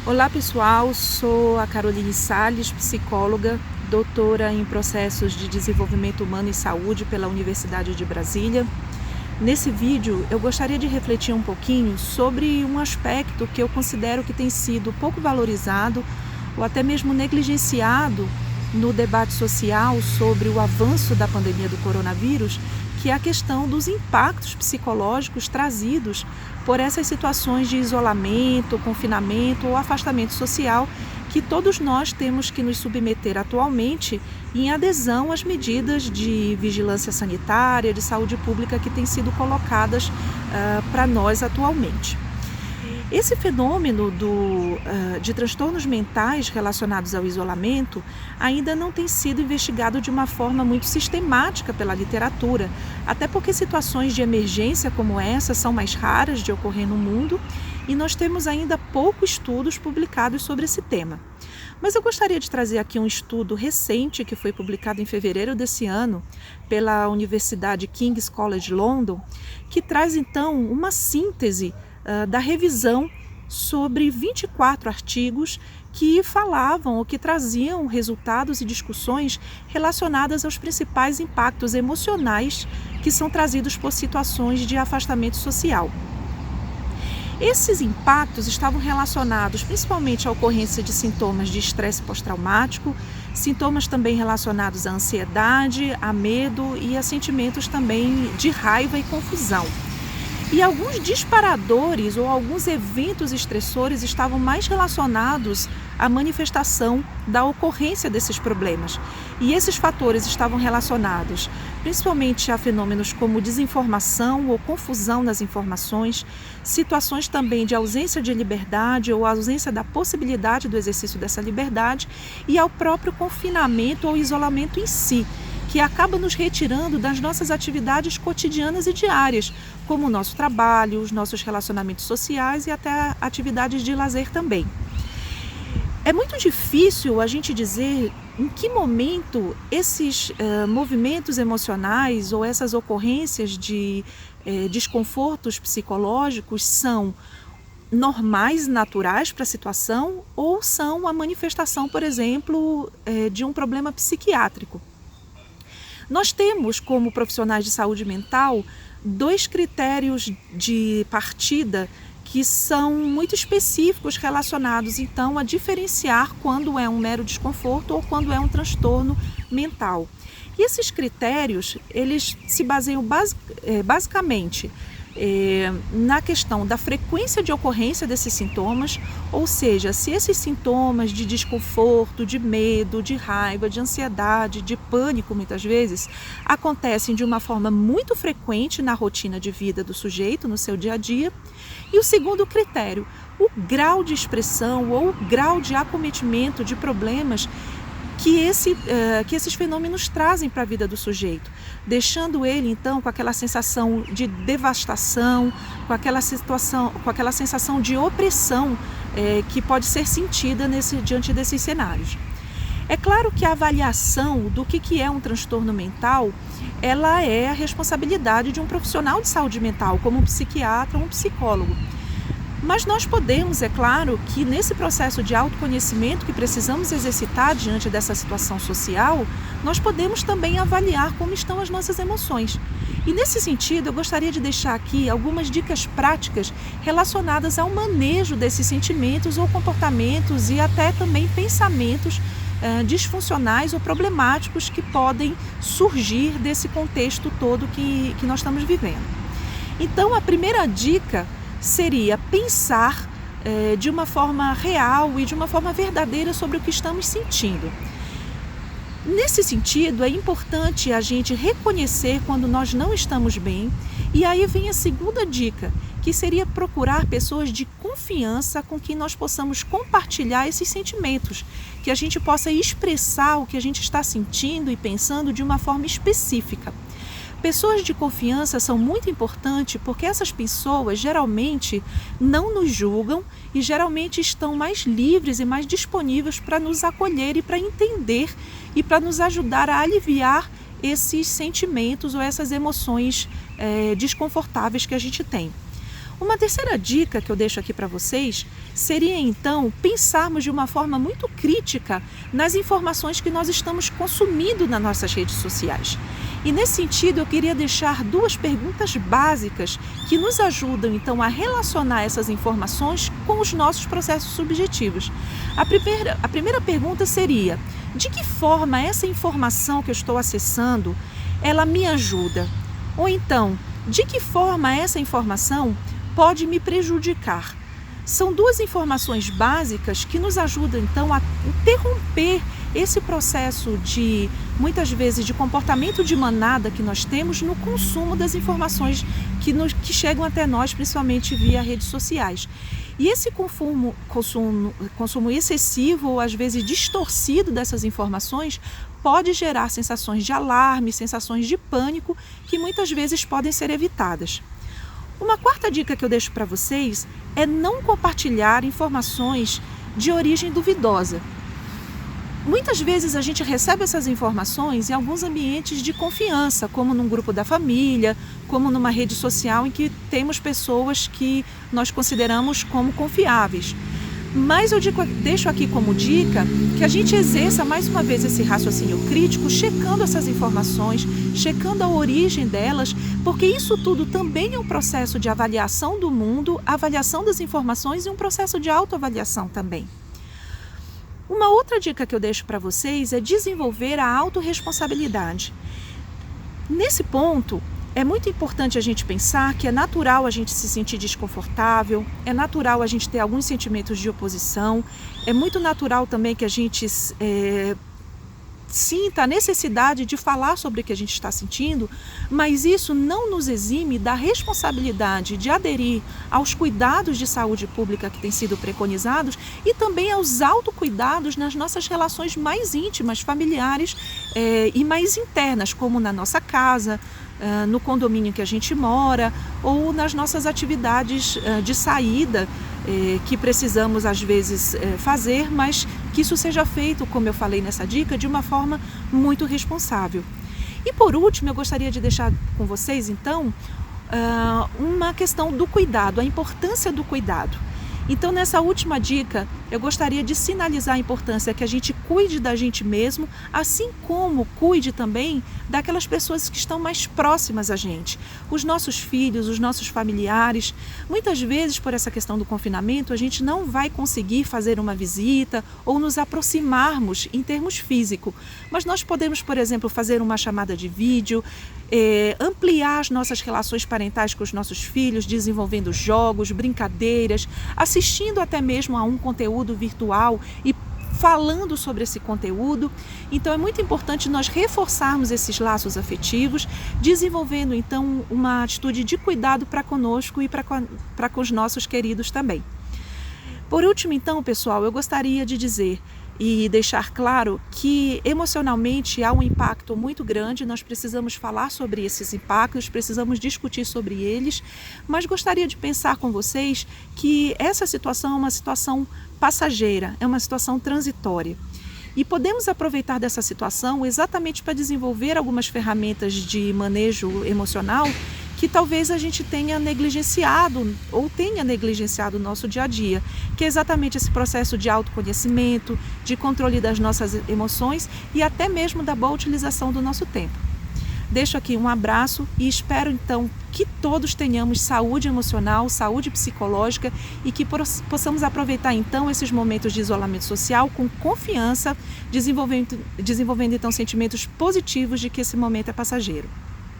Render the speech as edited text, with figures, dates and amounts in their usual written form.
Olá pessoal, sou a Caroline Salles, psicóloga, doutora em processos de desenvolvimento humano e saúde pela Universidade de Brasília. Nesse vídeo eu gostaria de refletir um pouquinho sobre um aspecto que eu considero que tem sido pouco valorizado ou até mesmo negligenciado no debate social sobre o avanço da pandemia do coronavírus, que é a questão dos impactos psicológicos trazidos por essas situações de isolamento, confinamento ou afastamento social que todos nós temos que nos submeter atualmente em adesão às medidas de vigilância sanitária, de saúde pública que têm sido colocadas para nós atualmente. Esse fenômeno de transtornos mentais relacionados ao isolamento ainda não tem sido investigado de uma forma muito sistemática pela literatura, até porque situações de emergência como essa são mais raras de ocorrer no mundo e nós temos ainda poucos estudos publicados sobre esse tema. Mas eu gostaria de trazer aqui um estudo recente que foi publicado em fevereiro desse ano pela Universidade King's College London, que traz então uma síntese da revisão sobre 24 artigos que falavam ou que traziam resultados e discussões relacionadas aos principais impactos emocionais que são trazidos por situações de afastamento social. Esses impactos estavam relacionados principalmente à ocorrência de sintomas de estresse pós-traumático, sintomas também relacionados à ansiedade, a medo e a sentimentos também de raiva e confusão. E alguns disparadores ou alguns eventos estressores estavam mais relacionados à manifestação da ocorrência desses problemas. E esses fatores estavam relacionados principalmente a fenômenos como desinformação ou confusão nas informações, situações também de ausência de liberdade ou ausência da possibilidade do exercício dessa liberdade e ao próprio confinamento ou isolamento em si, que acaba nos retirando das nossas atividades cotidianas e diárias, como o nosso trabalho, os nossos relacionamentos sociais e até atividades de lazer também. É muito difícil a gente dizer em que momento esses movimentos emocionais ou essas ocorrências de desconfortos psicológicos são normais, naturais para a situação ou são a manifestação, por exemplo, de um problema psiquiátrico. Nós temos, como profissionais de saúde mental, dois critérios de partida que são muito específicos relacionados, então, a diferenciar quando é um mero desconforto ou quando é um transtorno mental. E esses critérios, eles se baseiam basicamente na questão da frequência de ocorrência desses sintomas, ou seja, se esses sintomas de desconforto, de medo, de raiva, de ansiedade, de pânico, muitas vezes, acontecem de uma forma muito frequente na rotina de vida do sujeito, no seu dia a dia. E o segundo critério, o grau de expressão ou o grau de acometimento de problemas que esses fenômenos trazem para a vida do sujeito, deixando ele então com aquela sensação de devastação, com aquela sensação de opressão que pode ser sentida diante desses cenários. É claro que a avaliação do que é um transtorno mental, ela é a responsabilidade de um profissional de saúde mental, como um psiquiatra ou um psicólogo. Mas nós podemos, é claro, que nesse processo de autoconhecimento que precisamos exercitar diante dessa situação social, nós podemos também avaliar como estão as nossas emoções. E nesse sentido, eu gostaria de deixar aqui algumas dicas práticas relacionadas ao manejo desses sentimentos ou comportamentos e até também pensamentos disfuncionais ou problemáticos que podem surgir desse contexto todo que nós estamos vivendo. Então, a primeira dica seria pensar de uma forma real e de uma forma verdadeira sobre o que estamos sentindo. Nesse sentido, é importante a gente reconhecer quando nós não estamos bem, e aí vem a segunda dica, que seria procurar pessoas de confiança com quem nós possamos compartilhar esses sentimentos, que a gente possa expressar o que a gente está sentindo e pensando de uma forma específica. Pessoas de confiança são muito importantes porque essas pessoas geralmente não nos julgam e geralmente estão mais livres e mais disponíveis para nos acolher e para entender e para nos ajudar a aliviar esses sentimentos ou essas emoções desconfortáveis que a gente tem. Uma terceira dica que eu deixo aqui para vocês seria então pensarmos de uma forma muito crítica nas informações que nós estamos consumindo nas nossas redes sociais. E nesse sentido eu queria deixar duas perguntas básicas que nos ajudam então a relacionar essas informações com os nossos processos subjetivos. A primeira pergunta seria: de que forma essa informação que eu estou acessando, ela me ajuda? Ou então, de que forma essa informação pode me prejudicar? São duas informações básicas que nos ajudam então a interromper esse processo de, muitas vezes, de comportamento de manada que nós temos no consumo das informações que chegam até nós, principalmente via redes sociais. E esse consumo excessivo ou às vezes distorcido dessas informações pode gerar sensações de alarme, sensações de pânico que muitas vezes podem ser evitadas. Uma quarta dica que eu deixo para vocês é não compartilhar informações de origem duvidosa. Muitas vezes a gente recebe essas informações em alguns ambientes de confiança, como num grupo da família, como numa rede social em que temos pessoas que nós consideramos como confiáveis. Mas eu deixo aqui como dica que a gente exerça mais uma vez esse raciocínio crítico, checando essas informações, checando a origem delas, porque isso tudo também é um processo de avaliação do mundo, avaliação das informações e um processo de autoavaliação também. Uma outra dica que eu deixo para vocês é desenvolver a autorresponsabilidade. Nesse ponto, é muito importante a gente pensar que é natural a gente se sentir desconfortável, é natural a gente ter alguns sentimentos de oposição, é muito natural também que a gente sinta a necessidade de falar sobre o que a gente está sentindo, mas isso não nos exime da responsabilidade de aderir aos cuidados de saúde pública que têm sido preconizados e também aos autocuidados nas nossas relações mais íntimas, familiares e mais internas, como na nossa casa, no condomínio que a gente mora ou nas nossas atividades de saída que precisamos às vezes fazer, mas que isso seja feito, como eu falei nessa dica, de uma forma muito responsável. E por último, eu gostaria de deixar com vocês então uma questão do cuidado, a importância do cuidado. Então, nessa última dica, eu gostaria de sinalizar a importância que a gente cuide da gente mesmo, assim como cuide também daquelas pessoas que estão mais próximas a gente, os nossos filhos, os nossos familiares. Muitas vezes, por essa questão do confinamento, a gente não vai conseguir fazer uma visita ou nos aproximarmos em termos físicos, mas nós podemos, por exemplo, fazer uma chamada de vídeo, ampliar as nossas relações parentais com os nossos filhos, desenvolvendo jogos, brincadeiras, assistindo até mesmo a um conteúdo virtual e falando sobre esse conteúdo. Então é muito importante nós reforçarmos esses laços afetivos, desenvolvendo então uma atitude de cuidado para conosco e para com os nossos queridos também. Por último então, pessoal, eu gostaria de dizer e deixar claro que emocionalmente há um impacto muito grande, nós precisamos falar sobre esses impactos, precisamos discutir sobre eles, mas gostaria de pensar com vocês que essa situação é uma situação passageira, é uma situação transitória. E podemos aproveitar dessa situação exatamente para desenvolver algumas ferramentas de manejo emocional que talvez a gente tenha negligenciado ou tenha negligenciado no nosso dia a dia, que é exatamente esse processo de autoconhecimento, de controle das nossas emoções e até mesmo da boa utilização do nosso tempo. Deixo aqui um abraço e espero então que todos tenhamos saúde emocional, saúde psicológica e que possamos aproveitar então esses momentos de isolamento social com confiança, desenvolvendo então sentimentos positivos de que esse momento é passageiro.